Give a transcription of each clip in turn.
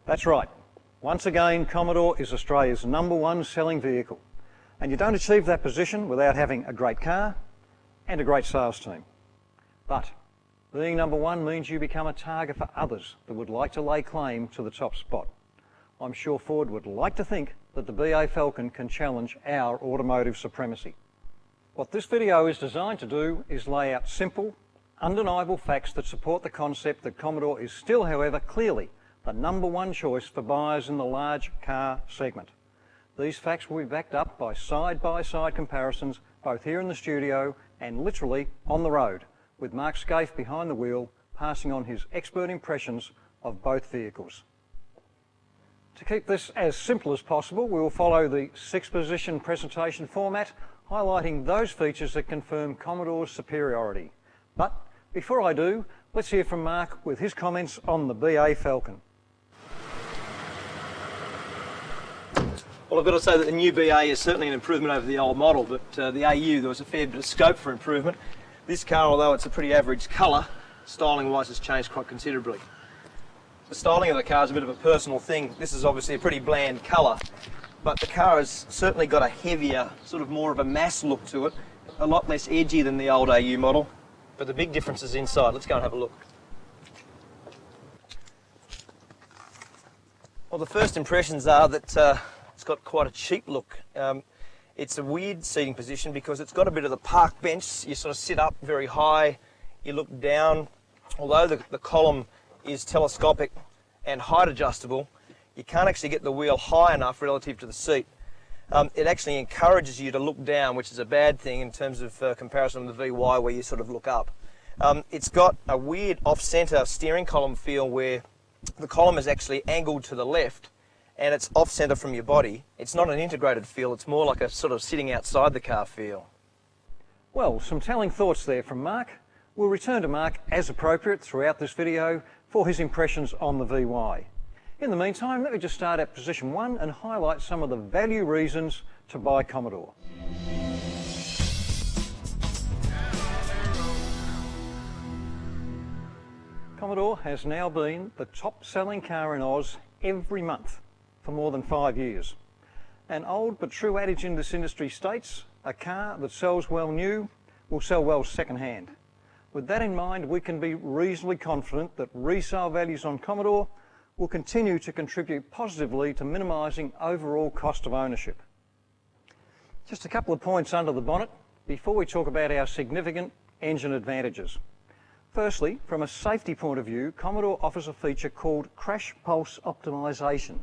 That's right. Once again, Commodore is Australia's #1 selling vehicle. And you don't achieve that position without having a great car and a great sales team. But being #1 means you become a target for others that would like to lay claim to the top spot. I'm sure Ford would like to think that the BA Falcon can challenge our automotive supremacy. What this video is designed to do is lay out simple, undeniable facts that support the concept that Commodore is still, however, clearly the #1 choice for buyers in the large car segment. These facts will be backed up by side-by-side comparisons both here in the studio and literally on the road, with Mark Scaife behind the wheel passing on his expert impressions of both vehicles. To keep this as simple as possible, we will follow the 6-position presentation format, highlighting those features that confirm Commodore's superiority. But before I do, let's hear from Mark with his comments on the BA Falcon. Well, I've got to say that the new BA is certainly an improvement over the old model, but the AU, there was a fair bit of scope for improvement. This car, although it's a pretty average colour, styling-wise has changed quite considerably. The styling of the car is a bit of a personal thing. This is obviously a pretty bland colour, but the car has certainly got a heavier, sort of more of a mass look to it, a lot less edgy than the old AU model, but the big difference is inside. Let's go and have a look. Well, the first impressions are that it's got quite a cheap look. It's a weird seating position because it's got a bit of the park bench. You sort of sit up very high, you look down. Although the column is telescopic and height adjustable, you can't actually get the wheel high enough relative to the seat. It actually encourages you to look down, which is a bad thing in terms of comparison to the VY where you sort of look up. It's got a weird off-centre steering column feel where the column is actually angled to the left and it's off-centre from your body. It's not an integrated feel, it's more like a sort of sitting outside the car feel. Well, some telling thoughts there from Mark. We'll return to Mark as appropriate throughout this video for his impressions on the VY. In the meantime, let me just start at position 1 and highlight some of the value reasons to buy Commodore. Commodore has now been the top selling car in Oz every month for more than 5 years. An old but true adage in this industry states, a car that sells well new will sell well second hand. With that in mind, we can be reasonably confident that resale values on Commodore will continue to contribute positively to minimising overall cost of ownership. Just a couple of points under the bonnet before we talk about our significant engine advantages. Firstly, from a safety point of view, Commodore offers a feature called crash pulse optimisation.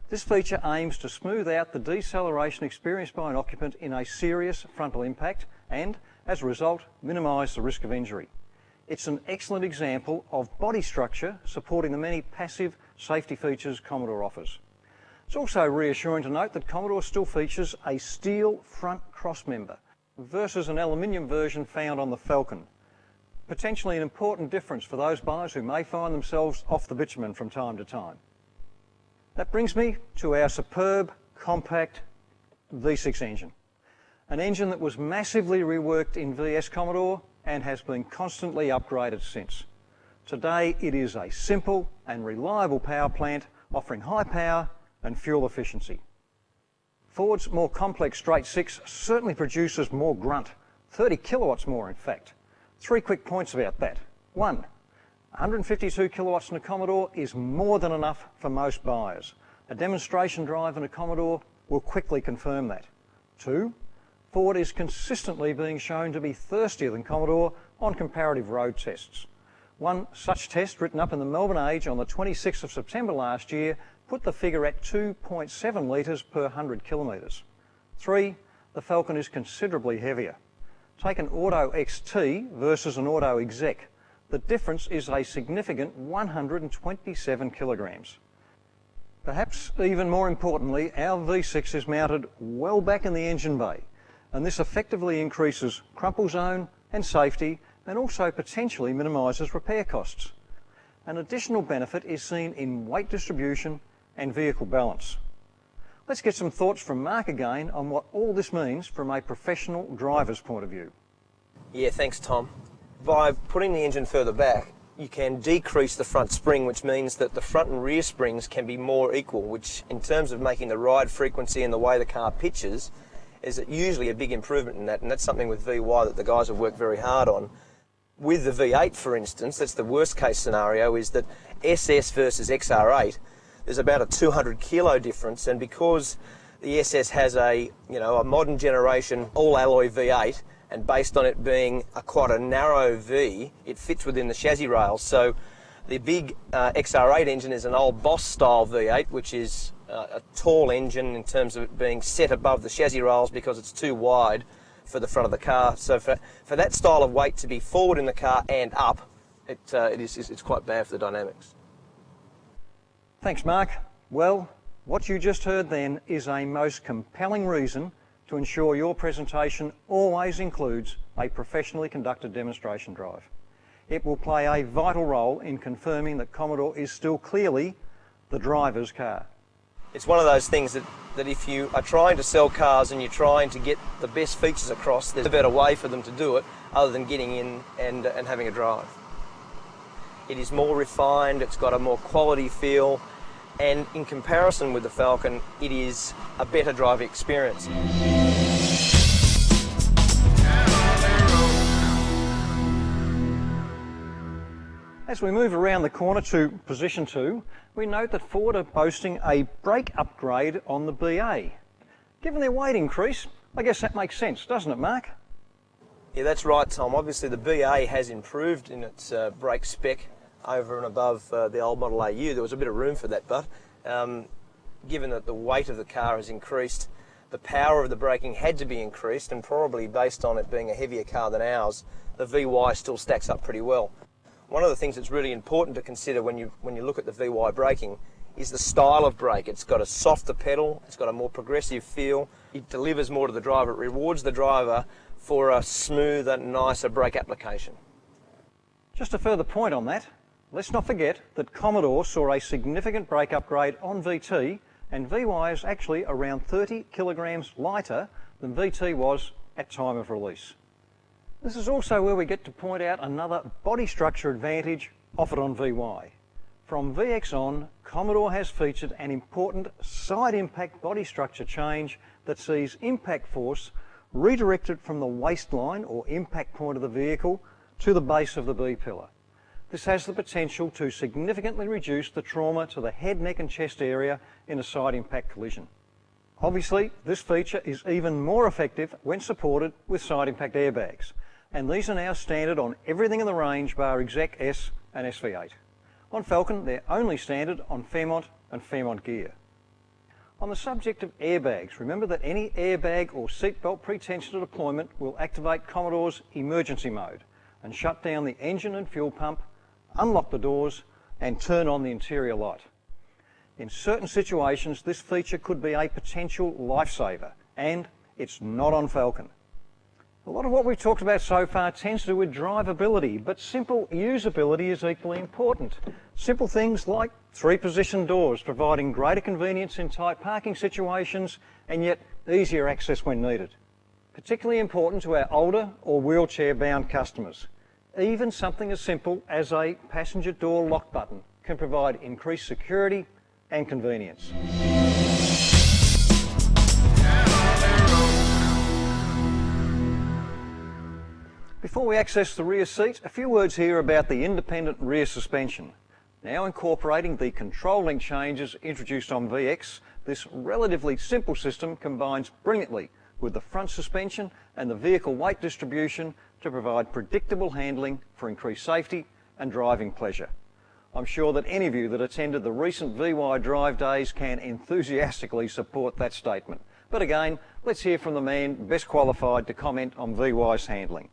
This feature aims to smooth out the deceleration experienced by an occupant in a serious frontal impact and, as a result, minimise the risk of injury. It's an excellent example of body structure supporting the many passive safety features Commodore offers. It's also reassuring to note that Commodore still features a steel front crossmember versus an aluminium version found on the Falcon. Potentially an important difference for those buyers who may find themselves off the bitumen from time to time. That brings me to our superb, compact V6 engine. An engine that was massively reworked in VS Commodore and has been constantly upgraded since. Today it is a simple and reliable power plant offering high power and fuel efficiency. Ford's more complex straight 6 certainly produces more grunt, 30 kilowatts more in fact. 3 quick points about that. 1, 152 kilowatts in a Commodore is more than enough for most buyers. A demonstration drive in a Commodore will quickly confirm that. 2, Ford is consistently being shown to be thirstier than Commodore on comparative road tests. One such test written up in the Melbourne Age on the 26th of September last year put the figure at 2.7 litres per 100 kilometres. 3, the Falcon is considerably heavier. Take an Auto XT versus an Auto Exec. The difference is a significant 127 kilograms. Perhaps even more importantly, our V6 is mounted well back in the engine bay, and this effectively increases crumple zone and safety and also potentially minimises repair costs. An additional benefit is seen in weight distribution and vehicle balance. Let's get some thoughts from Mark again on what all this means from a professional driver's point of view. Yeah, thanks Tom. By putting the engine further back, you can decrease the front spring, which means that the front and rear springs can be more equal, which in terms of making the ride frequency and the way the car pitches is usually a big improvement in that, and that's something with VY that the guys have worked very hard on. With the V8, for instance, that's the worst case scenario, is that SS versus XR8, there's about a 200 kilo difference, and because the SS has a modern generation all alloy V8, and based on it being quite a narrow V, it fits within the chassis rails. So the big XR8 engine is an old Boss style V8, which is a tall engine in terms of it being set above the chassis rails because it's too wide for the front of the car. So for that style of weight to be forward in the car and up, it's quite bad for the dynamics. Thanks, Mark. Well, what you just heard then is a most compelling reason to ensure your presentation always includes a professionally conducted demonstration drive. It will play a vital role in confirming that Commodore is still clearly the driver's car. It's one of those things that if you are trying to sell cars and you're trying to get the best features across, there's a better way for them to do it other than getting in and having a drive. It is more refined, it's got a more quality feel, and in comparison with the Falcon, it is a better driving experience. As we move around the corner to position 2, we note that Ford are boasting a brake upgrade on the BA. Given their weight increase, I guess that makes sense, doesn't it, Mark? Yeah, that's right, Tom. Obviously the BA has improved in its brake spec over and above the old Model AU. There was a bit of room for that, but given that the weight of the car has increased, the power of the braking had to be increased, and probably based on it being a heavier car than ours, the VY still stacks up pretty well. One of the things that's really important to consider when you look at the VY braking is the style of brake. It's got a softer pedal, it's got a more progressive feel, it delivers more to the driver, it rewards the driver for a smoother, nicer brake application. Just a further point on that, let's not forget that Commodore saw a significant brake upgrade on VT, and VY is actually around 30 kilograms lighter than VT was at time of release. This is also where we get to point out another body structure advantage offered on VY. From VX on, Commodore has featured an important side impact body structure change that sees impact force redirected from the waistline or impact point of the vehicle to the base of the B-pillar. This has the potential to significantly reduce the trauma to the head, neck and chest area in a side impact collision. Obviously, this feature is even more effective when supported with side impact airbags, and these are now standard on everything in the range bar Exec S and SV8. On Falcon, they're only standard on Fairmont and Fairmont gear. On the subject of airbags, remember that any airbag or seatbelt pre-tensioner deployment will activate Commodore's emergency mode and shut down the engine and fuel pump, unlock the doors and turn on the interior light. In certain situations, this feature could be a potential lifesaver, and it's not on Falcon. A lot of what we've talked about so far tends to do with drivability, but simple usability is equally important. Simple things like 3-position doors providing greater convenience in tight parking situations and yet easier access when needed. Particularly important to our older or wheelchair-bound customers. Even something as simple as a passenger door lock button can provide increased security and convenience. Before we access the rear seat, a few words here about the independent rear suspension. Now incorporating the control link changes introduced on VX, this relatively simple system combines brilliantly with the front suspension and the vehicle weight distribution to provide predictable handling for increased safety and driving pleasure. I'm sure that any of you that attended the recent VY Drive Days can enthusiastically support that statement. But again, let's hear from the man best qualified to comment on VY's handling.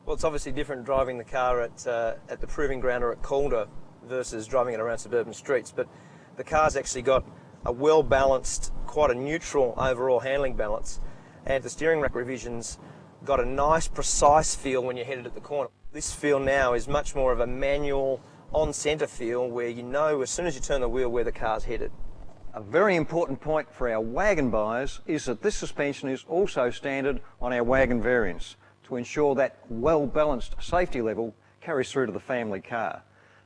Well, it's obviously different driving the car at the Proving Ground or at Commodore versus driving it around suburban streets, but the car's actually got a well-balanced, quite a neutral overall handling balance, and the steering rack revisions got a nice, precise feel when you're headed at the corner. This feel now is much more of a manual, on-centre feel where you know as soon as you turn the wheel where the car's headed. A very important point for our wagon buyers is that this suspension is also standard on our wagon variants to ensure that well-balanced safety level carries through to the family car.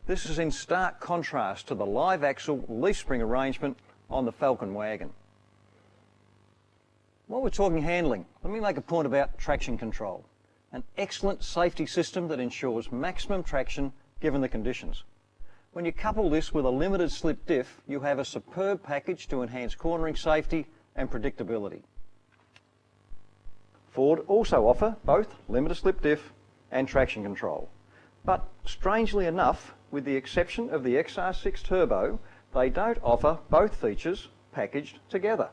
This is in stark contrast to the live axle leaf spring arrangement on the Falcon wagon. While we're talking handling, let me make a point about traction control. An excellent safety system that ensures maximum traction given the conditions. When you couple this with a limited slip diff, you have a superb package to enhance cornering safety and predictability. Ford also offer both limited slip diff and traction control. But strangely enough, with the exception of the XR6 Turbo, they don't offer both features packaged together.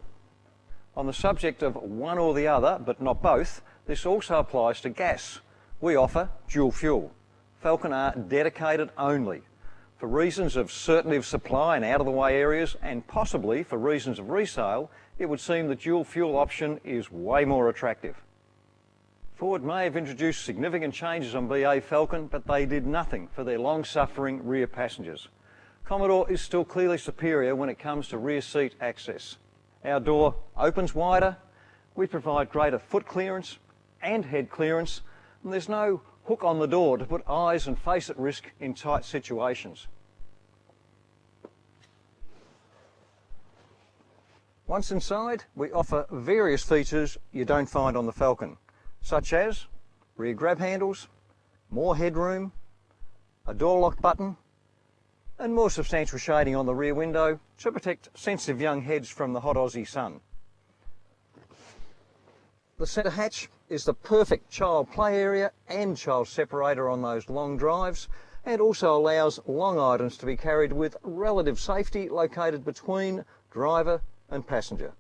On the subject of one or the other, but not both, this also applies to gas. We offer dual fuel. Falcon are dedicated only. For reasons of certainty of supply in out-of-the-way areas, and possibly for reasons of resale, it would seem the dual fuel option is way more attractive. Ford may have introduced significant changes on BA Falcon, but they did nothing for their long-suffering rear passengers. Commodore is still clearly superior when it comes to rear seat access. Our door opens wider, we provide greater foot clearance and head clearance, and there's no hook on the door to put eyes and face at risk in tight situations. Once inside, we offer various features you don't find on the Falcon, such as rear grab handles, more headroom, a door lock button, and more substantial shading on the rear window to protect sensitive young heads from the hot Aussie sun. The centre hatch is the perfect child play area and child separator on those long drives, and also allows long items to be carried with relative safety located between driver and passenger.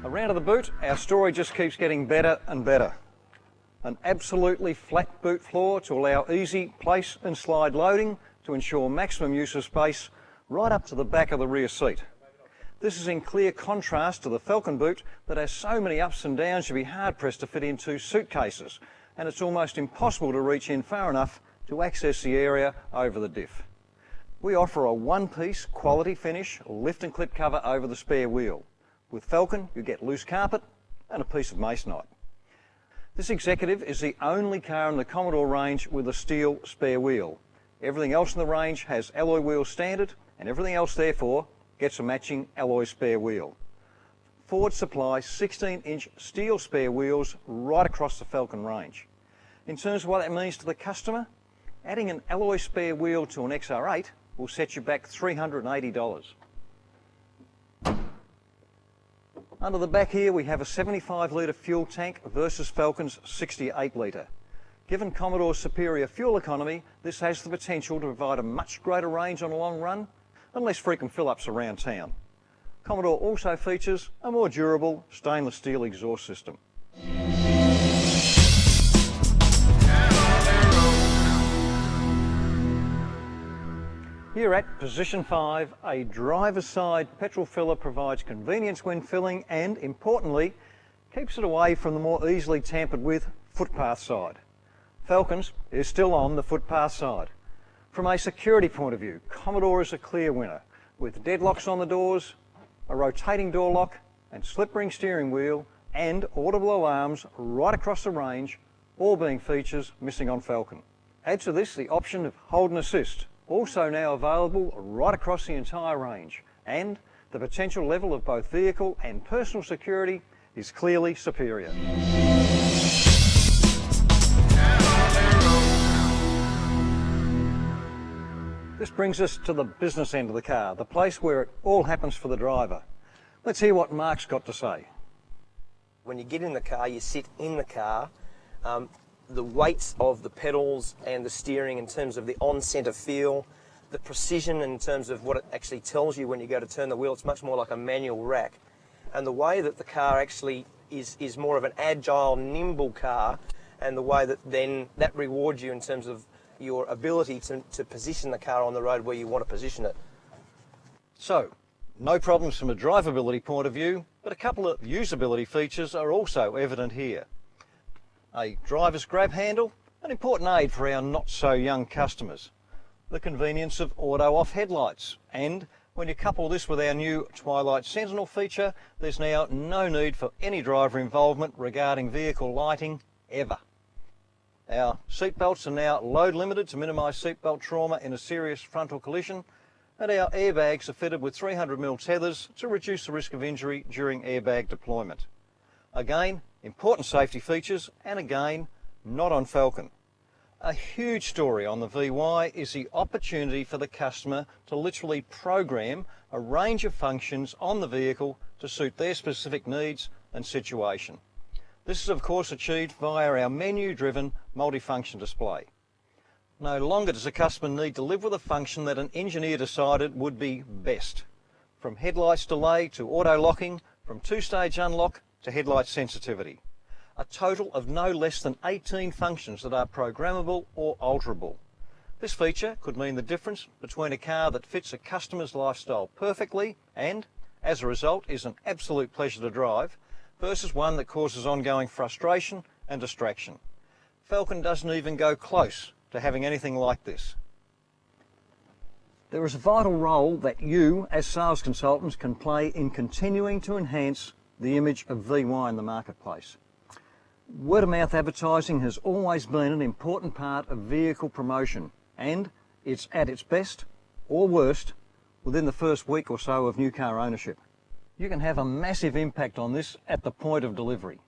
Around to the boot, our story just keeps getting better and better. An absolutely flat boot floor to allow easy place and slide loading to ensure maximum use of space right up to the back of the rear seat. This is in clear contrast to the Falcon boot that has so many ups and downs you'd be hard pressed to fit into suitcases, and it's almost impossible to reach in far enough to access the area over the diff. We offer a one-piece quality finish lift and clip cover over the spare wheel. With Falcon you get loose carpet and a piece of masonite. This Executive is the only car in the Commodore range with a steel spare wheel. Everything else in the range has alloy wheels standard, and everything else therefore gets a matching alloy spare wheel. Ford supplies 16-inch steel spare wheels right across the Falcon range. In terms of what that means to the customer, adding an alloy spare wheel to an XR8 will set you back $380. Under the back here we have a 75 litre fuel tank versus Falcon's 68 litre. Given Commodore's superior fuel economy, this has the potential to provide a much greater range on a long run and less frequent fill-ups around town. Commodore also features a more durable stainless steel exhaust system. Here at Position 5, a driver's side petrol filler provides convenience when filling and, importantly, keeps it away from the more easily tampered with footpath side. Falcons is still on the footpath side. From a security point of view, Commodore is a clear winner, with deadlocks on the doors, a rotating door lock and slip ring steering wheel and audible alarms right across the range, all being features missing on Falcon. Add to this the option of hold and assist, also now available right across the entire range, and the potential level of both vehicle and personal security is clearly superior. This brings us to the business end of the car, the place where it all happens for the driver. Let's hear what Mark's got to say. When you get in the car, you sit in the car. The weights of the pedals and the steering in terms of the on-centre feel, the precision in terms of what it actually tells you when you go to turn the wheel, it's much more like a manual rack. And the way that the car actually is more of an agile, nimble car, and the way that then that rewards you in terms of your ability to position the car on the road where you want to position it. So, no problems from a drivability point of view, but a couple of usability features are also evident here. A driver's grab handle, an important aid for our not-so-young customers. The convenience of auto-off headlights and When you couple this with our new Twilight Sentinel feature, there's now no need for any driver involvement regarding vehicle lighting ever. Our seatbelts are now load limited to minimise seatbelt trauma in a serious frontal collision, and our airbags are fitted with 300mm tethers to reduce the risk of injury during airbag deployment. Again, important safety features, and again, not on Falcon. A huge story on the VY is the opportunity for the customer to literally program a range of functions on the vehicle to suit their specific needs and situation. This is of course achieved via our menu-driven multifunction display. No longer does a customer need to live with a function that an engineer decided would be best. From headlights delay to auto-locking, from two-stage unlock to headlight sensitivity. A total of no less than 18 functions that are programmable or alterable. This feature could mean the difference between a car that fits a customer's lifestyle perfectly and, as a result, is an absolute pleasure to drive, versus one that causes ongoing frustration and distraction. Falcon doesn't even go close to having anything like this. There is a vital role that you, as sales consultants, can play in continuing to enhance the image of VY in the marketplace. Word-of-mouth advertising has always been an important part of vehicle promotion, and it's at its best or worst within the first week or so of new car ownership. You can have a massive impact on this at the point of delivery.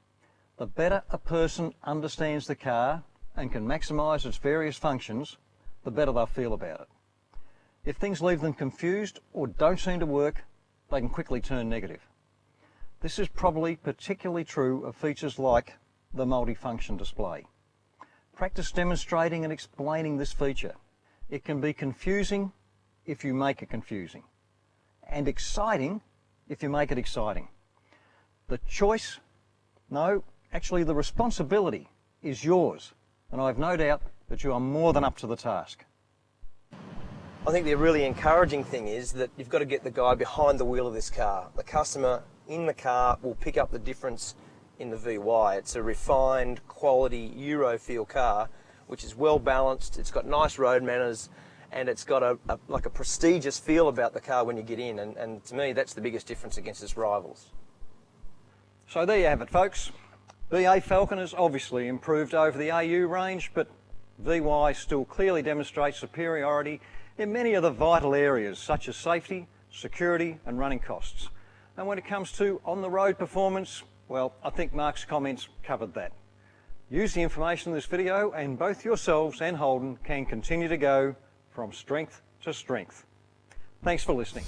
The better a person understands the car and can maximise its various functions, the better they'll feel about it. If things leave them confused or don't seem to work, they can quickly turn negative. This is probably particularly true of features like the multifunction display. Practice demonstrating and explaining this feature. It can be confusing if you make it confusing, and exciting if you make it exciting. The choice, no, actually the responsibility is yours, and I have no doubt that you are more than up to the task. I think the really encouraging thing is that you've got to get the guy behind the wheel of this car. The customer in the car will pick up the difference in the VY. It's a refined, quality Euro feel car, which is well balanced, it's got nice road manners, and it's got a prestigious feel about the car when you get in, and to me that's the biggest difference against its rivals. So there you have it, folks. VA Falcon has obviously improved over the AU range, but VY still clearly demonstrates superiority in many of the vital areas such as safety, security and running costs. And when it comes to on-the-road performance, well, I think Mark's comments covered that. Use the information in this video and both yourselves and Holden can continue to go from strength to strength. Thanks for listening.